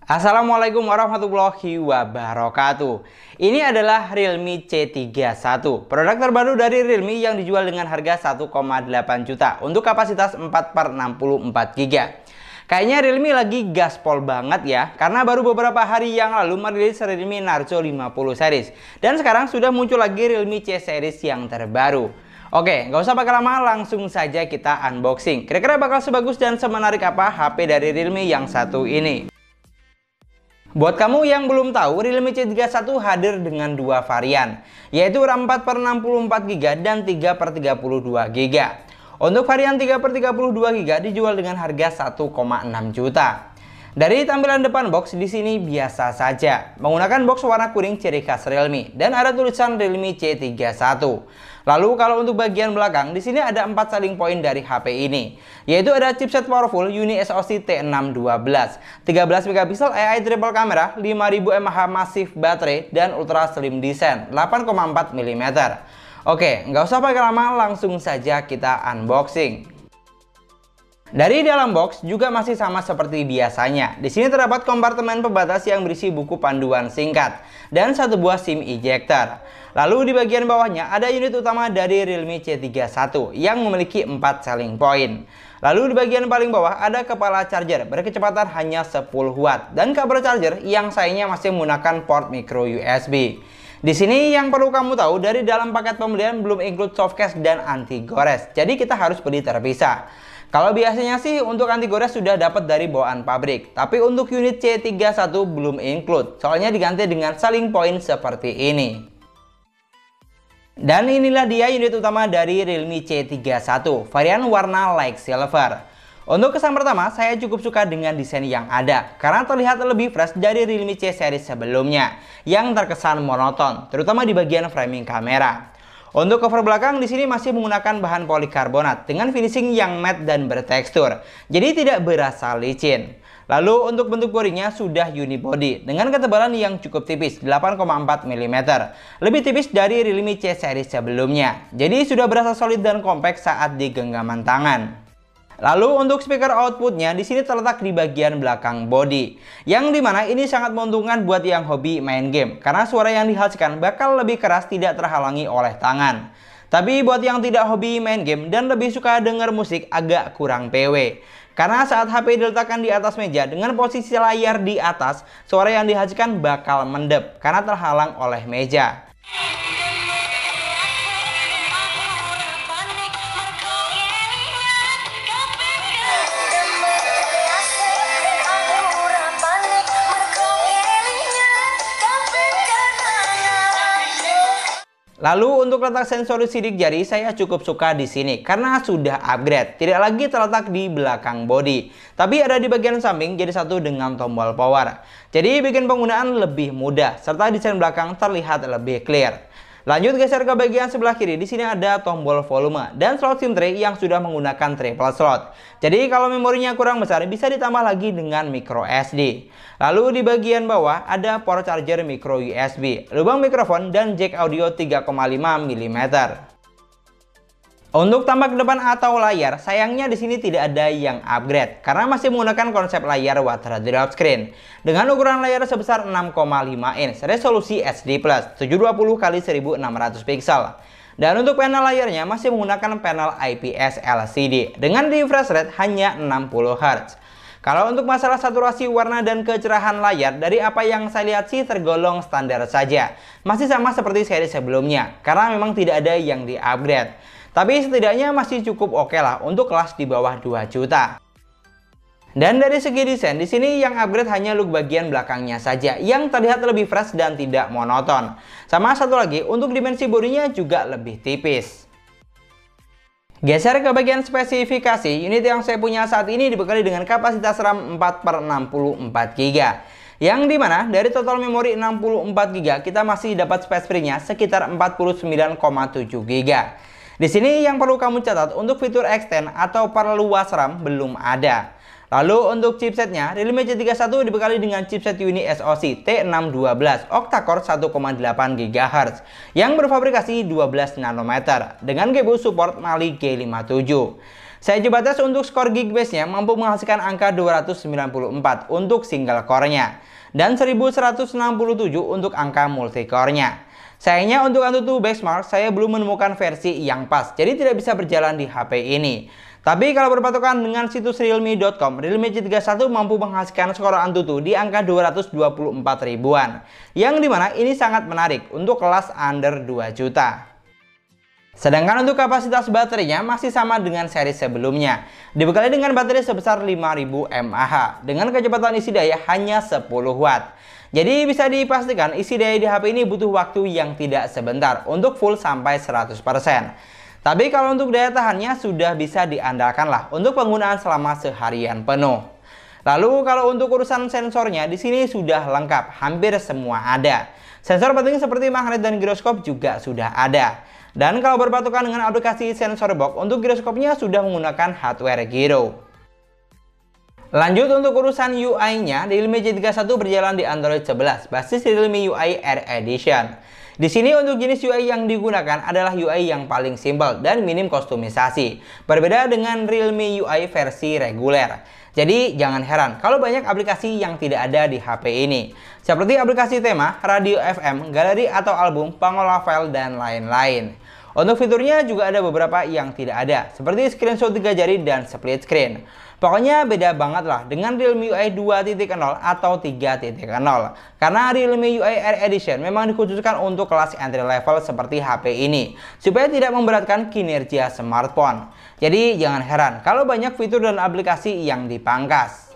Assalamualaikum warahmatullahi wabarakatuh. Ini adalah Realme C31, produk terbaru dari Realme yang dijual dengan harga 1,8 juta untuk kapasitas 4/64 GB. Kayaknya Realme lagi gaspol banget ya, karena baru beberapa hari yang lalu merilis Realme Narzo 50 series. Dan sekarang sudah muncul lagi Realme C series yang terbaru. Oke, nggak usah pakai lama, langsung saja kita unboxing. Kira-kira bakal sebagus dan semenarik apa HP dari Realme yang satu ini? Buat kamu yang belum tahu, Realme C31 hadir dengan dua varian, yaitu RAM 4/64 GB dan 3/32 GB. Untuk varian 3/32 GB dijual dengan harga 1,6 juta. Dari tampilan depan box di sini biasa saja, menggunakan box warna kuning ciri khas Realme dan ada tulisan Realme C31. Lalu kalau untuk bagian belakang di sini ada 4 selling point dari HP ini, yaitu ada chipset powerful UniSoC T612, 13 MP AI triple camera, 5000 mAh massive baterai dan ultra slim design 8,4 mm. Oke, nggak usah pakai lama, langsung saja kita unboxing. Dari dalam box juga masih sama seperti biasanya. Di sini terdapat kompartemen pembatas yang berisi buku panduan singkat dan satu buah SIM ejector. Lalu di bagian bawahnya ada unit utama dari Realme C31 yang memiliki 4 selling point. Lalu di bagian paling bawah ada kepala charger berkecepatan hanya 10 watt dan kabel charger yang sayangnya masih menggunakan port micro USB. Di sini yang perlu kamu tahu, dari dalam paket pembelian belum include softcase dan anti gores. Jadi kita harus beli terpisah. Kalau biasanya sih untuk anti gores sudah dapat dari bawaan pabrik, tapi untuk unit C31 belum include, soalnya diganti dengan selling point seperti ini. Dan inilah dia unit utama dari Realme C31, varian warna light silver. Untuk kesan pertama, saya cukup suka dengan desain yang ada, karena terlihat lebih fresh dari Realme C series sebelumnya, yang terkesan monoton, terutama di bagian framing kamera. Untuk cover belakang di sini masih menggunakan bahan polikarbonat dengan finishing yang matte dan bertekstur, jadi tidak berasa licin. Lalu untuk bentuk boringnya sudah unibody dengan ketebalan yang cukup tipis 8,4 mm, lebih tipis dari Realme C series sebelumnya. Jadi sudah berasa solid dan kompak saat di genggaman tangan. Lalu untuk speaker outputnya di sini terletak di bagian belakang body, yang dimana ini sangat menguntungkan buat yang hobi main game, karena suara yang dihasilkan bakal lebih keras, tidak terhalangi oleh tangan. Tapi buat yang tidak hobi main game dan lebih suka denger musik agak kurang PW, karena saat HP diletakkan di atas meja dengan posisi layar di atas, suara yang dihasilkan bakal mendep karena terhalang oleh meja. Lalu untuk letak sensor sidik jari saya cukup suka di sini karena sudah upgrade, tidak lagi terletak di belakang bodi, tapi ada di bagian samping jadi satu dengan tombol power. Jadi bikin penggunaan lebih mudah serta desain belakang terlihat lebih clear. Lanjut geser ke bagian sebelah kiri, di sini ada tombol volume dan slot SIM tray yang sudah menggunakan triple slot. Jadi kalau memorinya kurang besar bisa ditambah lagi dengan micro SD. Lalu di bagian bawah ada port charger micro USB, lubang mikrofon dan jack audio 3,5 mm. Untuk tampak depan atau layar, sayangnya di sini tidak ada yang upgrade karena masih menggunakan konsep layar water drop screen dengan ukuran layar sebesar 6,5 inch, resolusi HD+, 720x1600 pixel. Dan untuk panel layarnya masih menggunakan panel IPS LCD dengan refresh rate hanya 60 Hz. Kalau untuk masalah saturasi warna dan kecerahan layar, dari apa yang saya lihat sih tergolong standar saja, masih sama seperti seri sebelumnya karena memang tidak ada yang di-upgrade. Tapi setidaknya masih cukup oke lah untuk kelas di bawah 2 juta. Dan dari segi desain di sini yang upgrade hanya look bagian belakangnya saja yang terlihat lebih fresh dan tidak monoton. Sama satu lagi, untuk dimensi bodinya juga lebih tipis. Geser ke bagian spesifikasi, unit yang saya punya saat ini dibekali dengan kapasitas RAM 4/64 GB. Yang dimana dari total memori 64 GB kita masih dapat space free-nya sekitar 49,7 GB. Di sini yang perlu kamu catat, untuk fitur extend atau perluas RAM belum ada. Lalu untuk chipsetnya, Realme C31 dibekali dengan chipset UniSoC T612 octa-core 1,8 GHz yang berfabrikasi 12 nanometer dengan GPU support Mali G57. Saya coba tes untuk skor Geekbase-nya mampu menghasilkan angka 294 untuk single core-nya dan 1167 untuk angka multicore-nya. Sayangnya untuk AnTuTu benchmark saya belum menemukan versi yang pas, jadi tidak bisa berjalan di HP ini. Tapi kalau berpatokan dengan situs realme.com, Realme C31 mampu menghasilkan skor AnTuTu di angka 224 ribuan, yang dimana ini sangat menarik untuk kelas under 2 juta. Sedangkan untuk kapasitas baterainya masih sama dengan seri sebelumnya, dibekali dengan baterai sebesar 5000 mAh dengan kecepatan isi daya hanya 10 watt. Jadi bisa dipastikan isi daya di HP ini butuh waktu yang tidak sebentar untuk full sampai 100%. Tapi kalau untuk daya tahannya sudah bisa diandalkan lah untuk penggunaan selama seharian penuh. Lalu kalau untuk urusan sensornya di sini sudah lengkap, hampir semua ada. Sensor penting seperti magnet dan giroskop juga sudah ada. Dan kalau berpatokan dengan aplikasi sensor box, untuk giroskopnya sudah menggunakan hardware gyro. Lanjut untuk urusan UI-nya, Realme C31 berjalan di Android 11, basis Realme UI Air Edition. Di sini untuk jenis UI yang digunakan adalah UI yang paling simpel dan minim kustomisasi, berbeda dengan Realme UI versi reguler. Jadi jangan heran kalau banyak aplikasi yang tidak ada di HP ini, seperti aplikasi tema, radio FM, galeri atau album, pengolah file, dan lain-lain. Untuk fiturnya juga ada beberapa yang tidak ada, seperti screenshot 3 jari dan split screen. Pokoknya beda banget lah dengan Realme UI 2.0 atau 3.0. Karena Realme UI Air Edition memang dikhususkan untuk kelas entry level seperti HP ini, supaya tidak memberatkan kinerja smartphone. Jadi jangan heran kalau banyak fitur dan aplikasi yang dipangkas.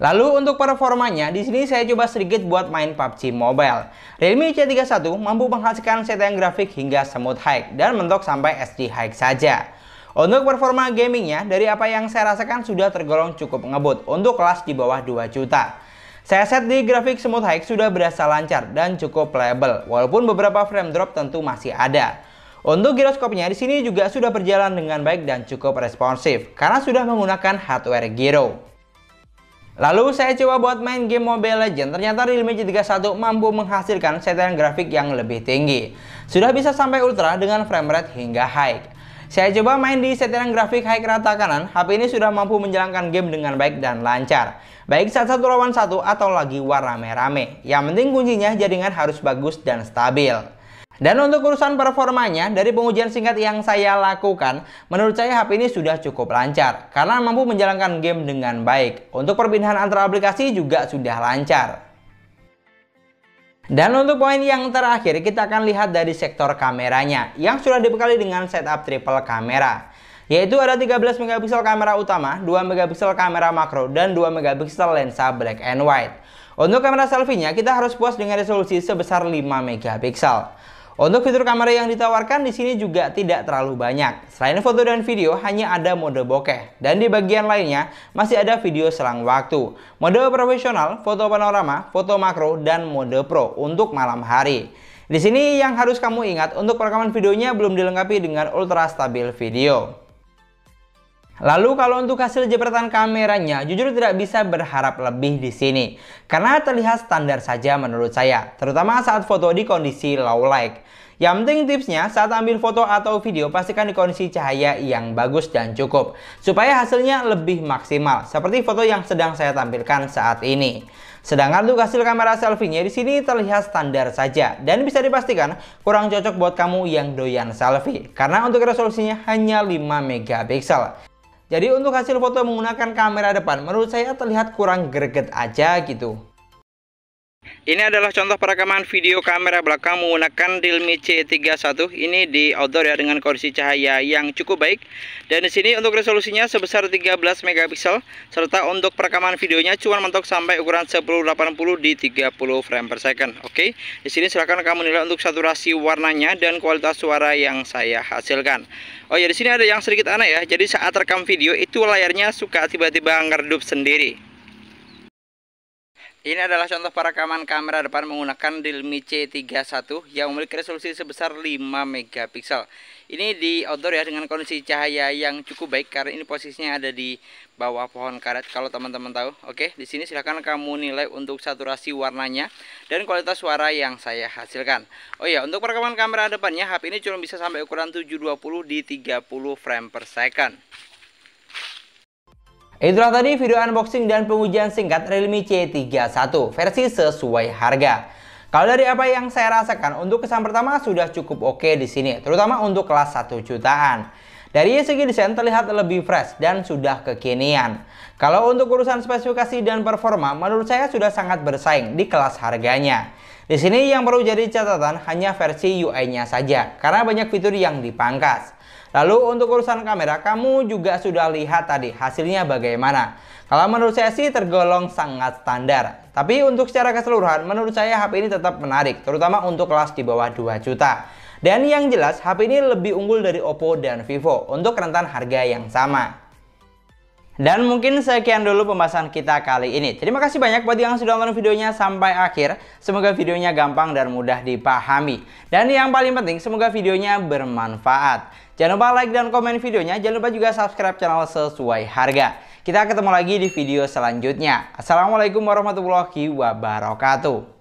Lalu untuk performanya, di sini saya coba sedikit buat main PUBG Mobile. Realme C31 mampu menghasilkan setting grafik hingga smooth high dan mentok sampai SD high saja. Untuk performa gamingnya, dari apa yang saya rasakan sudah tergolong cukup ngebut untuk kelas di bawah 2 juta. Saya set di grafik smooth high sudah berasa lancar dan cukup playable, walaupun beberapa frame drop tentu masih ada. Untuk giroskopnya di sini juga sudah berjalan dengan baik dan cukup responsif karena sudah menggunakan hardware gyro. Lalu saya coba buat main game Mobile Legends, ternyata Realme C31 mampu menghasilkan setelan grafik yang lebih tinggi. Sudah bisa sampai ultra dengan frame rate hingga high. Saya coba main di setelan grafik high rata kanan, HP ini sudah mampu menjalankan game dengan baik dan lancar. Baik saat 1 lawan 1 atau lagi war rame-rame. Yang penting kuncinya jaringan harus bagus dan stabil. Dan untuk urusan performanya, dari pengujian singkat yang saya lakukan, menurut saya HP ini sudah cukup lancar karena mampu menjalankan game dengan baik. Untuk perpindahan antara aplikasi juga sudah lancar. Dan untuk poin yang terakhir, kita akan lihat dari sektor kameranya yang sudah dibekali dengan setup triple kamera. Yaitu ada 13 megapiksel kamera utama, 2 megapiksel kamera makro, dan 2 megapiksel lensa black and white. Untuk kamera selfie-nya, kita harus puas dengan resolusi sebesar 5 megapiksel. Untuk fitur kamera yang ditawarkan di sini juga tidak terlalu banyak. Selain foto dan video, hanya ada mode bokeh. Dan di bagian lainnya, masih ada video selang waktu. Mode profesional, foto panorama, foto makro, dan mode pro untuk malam hari. Di sini yang harus kamu ingat, untuk perekaman videonya belum dilengkapi dengan ultra stabil video. Lalu kalau untuk hasil jepretan kameranya, jujur tidak bisa berharap lebih di sini. Karena terlihat standar saja menurut saya, terutama saat foto di kondisi low light. Yang penting tipsnya, saat ambil foto atau video, pastikan di kondisi cahaya yang bagus dan cukup, supaya hasilnya lebih maksimal, seperti foto yang sedang saya tampilkan saat ini. Sedangkan untuk hasil kamera selfie-nya di sini terlihat standar saja dan bisa dipastikan kurang cocok buat kamu yang doyan selfie, karena untuk resolusinya hanya 5 megapiksel. Jadi untuk hasil foto menggunakan kamera depan menurut saya terlihat kurang greget aja gitu. Ini adalah contoh perekaman video kamera belakang menggunakan Realme C31. Ini di outdoor ya dengan kondisi cahaya yang cukup baik. Dan di sini untuk resolusinya sebesar 13 megapiksel serta untuk perekaman videonya cuma mentok sampai ukuran 1080 di 30 frame per second. Oke. Di sini silahkan kamu nilai untuk saturasi warnanya dan kualitas suara yang saya hasilkan. Oh ya, di sini ada yang sedikit aneh ya. Jadi saat rekam video itu layarnya suka tiba-tiba ngeredup sendiri. Ini adalah contoh perekaman kamera depan menggunakan Realme C31 yang memiliki resolusi sebesar 5 megapiksel. Ini di outdoor ya dengan kondisi cahaya yang cukup baik karena ini posisinya ada di bawah pohon karet kalau teman-teman tahu. Oke, di sini silahkan kamu nilai untuk saturasi warnanya dan kualitas suara yang saya hasilkan. Oh ya, untuk perekaman kamera depannya HP ini cuma bisa sampai ukuran 720 di 30 frame per second. Itulah tadi video unboxing dan pengujian singkat Realme C31 versi sesuai harga. Kalau dari apa yang saya rasakan, untuk kesan pertama sudah cukup oke di sini, terutama untuk kelas 1 jutaan. Dari segi desain terlihat lebih fresh dan sudah kekinian. Kalau untuk urusan spesifikasi dan performa, menurut saya sudah sangat bersaing di kelas harganya. Di sini yang perlu jadi catatan hanya versi UI-nya saja, karena banyak fitur yang dipangkas. Lalu untuk urusan kamera, kamu juga sudah lihat tadi hasilnya bagaimana. Kalau menurut saya sih tergolong sangat standar. Tapi untuk secara keseluruhan, menurut saya HP ini tetap menarik, terutama untuk kelas di bawah 2 juta. Dan yang jelas, HP ini lebih unggul dari Oppo dan Vivo untuk rentan harga yang sama. Dan mungkin sekian dulu pembahasan kita kali ini. Terima kasih banyak buat yang sudah nonton videonya sampai akhir. Semoga videonya gampang dan mudah dipahami. Dan yang paling penting, semoga videonya bermanfaat. Jangan lupa like dan komen videonya. Jangan lupa juga subscribe channel sesuai harga. Kita ketemu lagi di video selanjutnya. Assalamualaikum warahmatullahi wabarakatuh.